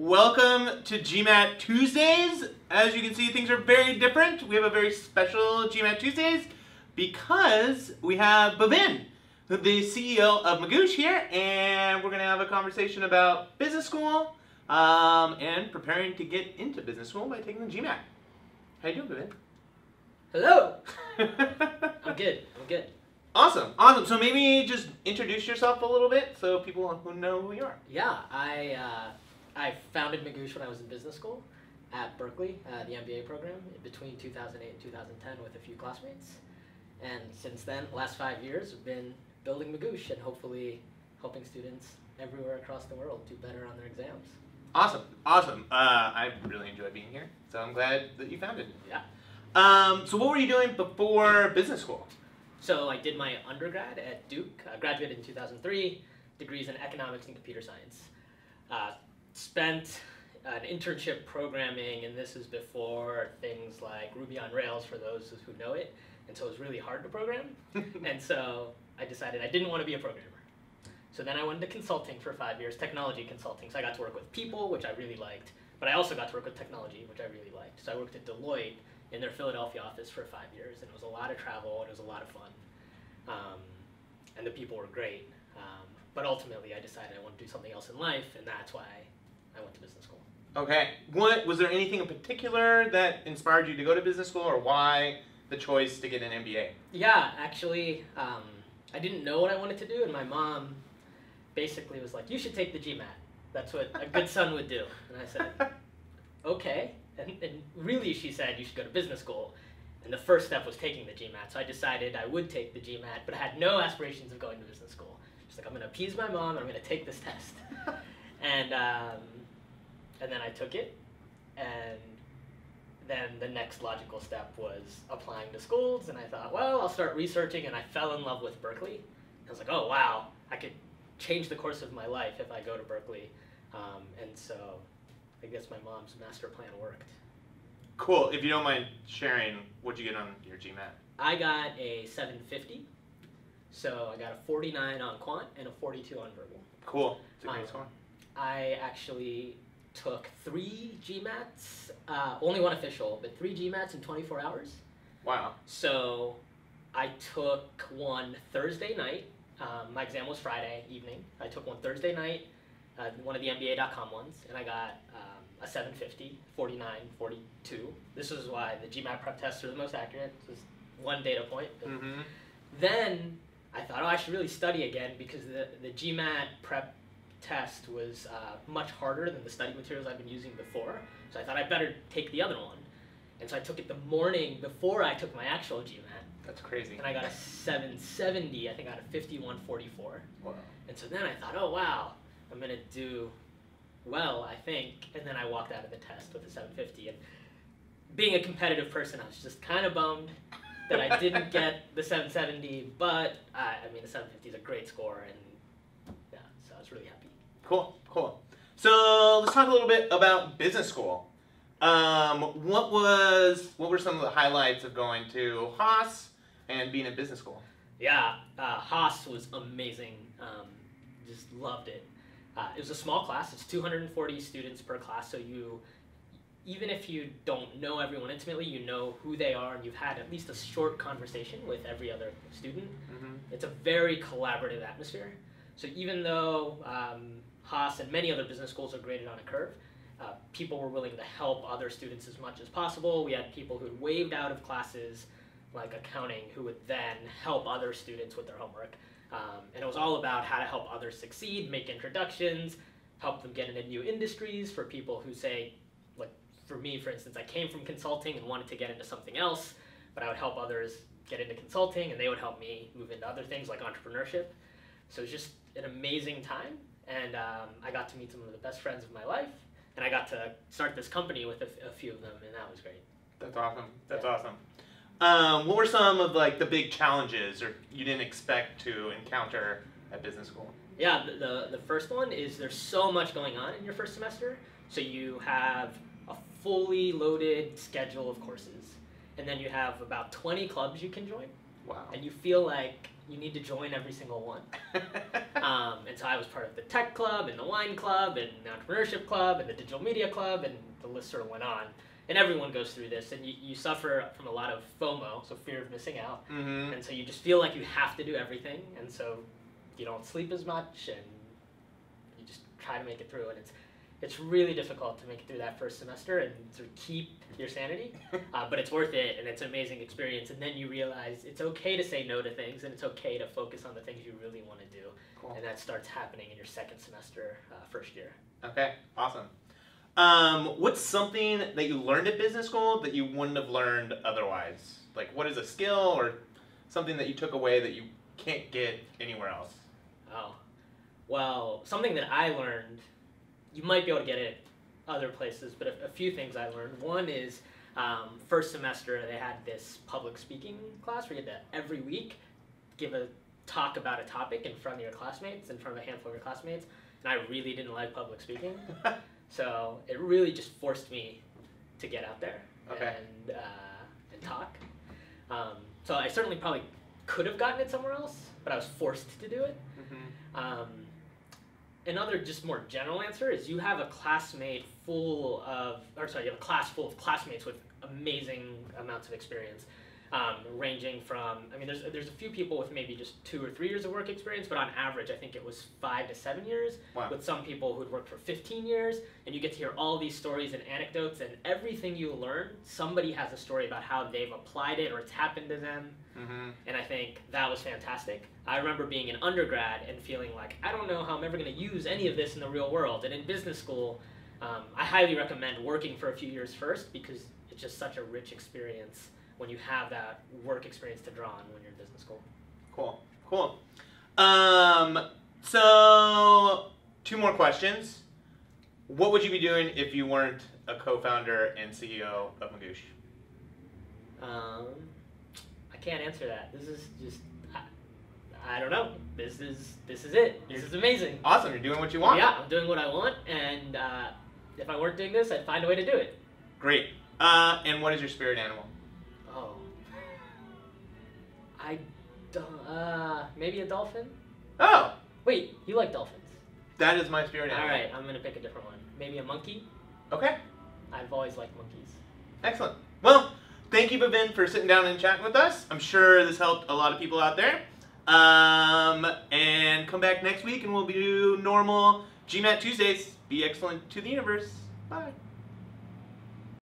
Welcome to GMAT Tuesdays. As you can see, things are very different. We have a very special GMAT Tuesdays because we have Bhavin, the CEO of Magoosh here, and we're going to have a conversation about business school and preparing to get into business school by taking the GMAT. How you doing, Bhavin? Hello. I'm good. Awesome. So maybe just introduce yourself a little bit so people who know who you are. Yeah, I founded Magoosh when I was in business school at Berkeley, the MBA program, between 2008 and 2010 with a few classmates. And since then, the last 5 years, I've been building Magoosh and hopefully helping students everywhere across the world do better on their exams. Awesome. I really enjoy being here, so I'm glad that you founded it. Yeah. So what were you doing before business school? So I did my undergrad at Duke. I graduated in 2003, degrees in economics and computer science. Spent an internship programming, and this is before things like Ruby on Rails for those who know it, and so it was really hard to program. And so I decided I didn't want to be a programmer. So then I went into consulting for 5 years, technology consulting. So I got to work with people, which I really liked, but I also got to work with technology, which I really liked. So I worked at Deloitte in their Philadelphia office for 5 years, and it was a lot of travel, and it was a lot of fun. And the people were great. But ultimately, I decided I want to do something else in life, and that's why I went to business school. Okay. Was there anything in particular that inspired you to go to business school, or why the choice to get an MBA? Yeah, actually, I didn't know what I wanted to do, and my mom basically was like, you should take the GMAT. That's what a good son would do. And I said, okay. And really, she said, you should go to business school. And the first step was taking the GMAT. So I decided I would take the GMAT, but I had no aspirations of going to business school. Just like, I'm going to appease my mom, and I'm going to take this test. And then I took it. And then the next logical step was applying to schools. And I thought, well, I'll start researching. And I fell in love with Berkeley. I was like, oh, wow, I could change the course of my life if I go to Berkeley. And so I guess my mom's master plan worked. Cool. If you don't mind sharing, what'd you get on your GMAT? I got a 750. So I got a 49 on quant and a 42 on verbal. Cool. It's a great score. I actually took 3 GMATs, only one official, but 3 GMATs in 24 hours. Wow. So I took one Thursday night. My exam was Friday evening. I took one Thursday night, one of the MBA.com ones, and I got a 750, 49, 42. This is why the GMAT prep tests are the most accurate. This is one data point. Mm-hmm. Then I thought, oh, I should really study again because the GMAT prep test was much harder than the study materials I've been using before. So I thought I better take the other one. And so I took it the morning before I took my actual GMAT. That's crazy. And I got a 770. I think I got a 5144. Wow. And so then I thought, oh, wow, I'm going to do well, I think. And then I walked out of the test with a 750. And being a competitive person, I was just kind of bummed that I didn't get the 770. But, I mean, the 750 is a great score. And, yeah, so I was really happy. Cool. So let's talk a little bit about business school. What were some of the highlights of going to Haas and being in business school? Yeah, Haas was amazing. Just loved it. It was a small class. It's 240 students per class, so even if you don't know everyone intimately, you know who they are, and you've had at least a short conversation with every other student. Mm-hmm. It's a very collaborative atmosphere. So even though Haas and many other business schools are graded on a curve, people were willing to help other students as much as possible. We had people who had waived out of classes like accounting who would then help other students with their homework. And it was all about how to help others succeed, make introductions, help them get into new industries for people who say, like for me, for instance, I came from consulting and wanted to get into something else, but I would help others get into consulting and they would help me move into other things like entrepreneurship. So it was just an amazing time. And I got to meet some of the best friends of my life. And I got to start this company with a few of them, and that was great. That's awesome. What were some of like the big challenges or you didn't expect to encounter at business school? Yeah, the first one is there's so much going on in your first semester. So you have a fully loaded schedule of courses, and then you have about 20 clubs you can join. Wow. And you feel like you need to join every single one. And so I was part of the tech club and the wine club and the entrepreneurship club and the digital media club, and the list sort of went on. And everyone goes through this, and you suffer from a lot of FOMO, so fear of missing out. Mm-hmm. And so you just feel like you have to do everything, and so you don't sleep as much, and you just try to make it through. And it's really difficult to make it through that first semester and sort of keep your sanity, but it's worth it, and it's an amazing experience. And then you realize it's okay to say no to things, and it's okay to focus on the things you really want to do. Cool. And that starts happening in your second semester, first year. Okay, awesome. What's something that you learned at business school that you wouldn't have learned otherwise? Like, what is a skill or something that you took away that you can't get anywhere else? Oh, well, something that I learned, you might be able to get it other places, but a few things I learned. One is first semester they had this public speaking class where you had to every week give a talk about a topic in front of your classmates, in front of a handful of your classmates, and I really didn't like public speaking. So it really just forced me to get out there and talk. So I certainly probably could have gotten it somewhere else, but I was forced to do it. Mm-hmm. Another just more general answer is you have a class full of classmates with amazing amounts of experience. Ranging from, I mean, there's a few people with maybe just 2 or 3 years of work experience, but on average, I think it was 5 to 7 years. Wow. With some people who'd worked for 15 years, and you get to hear all these stories and anecdotes, and everything you learn, somebody has a story about how they've applied it or it's happened to them. Mm-hmm. And I think that was fantastic. I remember being an undergrad and feeling like, I don't know how I'm ever going to use any of this in the real world. And in business school, I highly recommend working for a few years first, because it's just such a rich experience when you have that work experience to draw on when you're in business school. Cool, cool. So 2 more questions. What would you be doing if you weren't a co-founder and CEO of Magoosh? I can't answer that. This is just, I don't know. This is it. This is amazing. Awesome, you're doing what you want. Yeah, I'm doing what I want, and if I weren't doing this, I'd find a way to do it. Great. And what is your spirit animal? Oh, I don't, maybe a dolphin? Oh! Wait, you like dolphins? That is my spirit animal. Alright, I'm gonna pick a different one. Maybe a monkey? Okay. I've always liked monkeys. Excellent. Well, thank you, Bhavin, for sitting down and chatting with us. I'm sure this helped a lot of people out there. And come back next week and we'll do normal GMAT Tuesdays. Be excellent to the universe. Bye.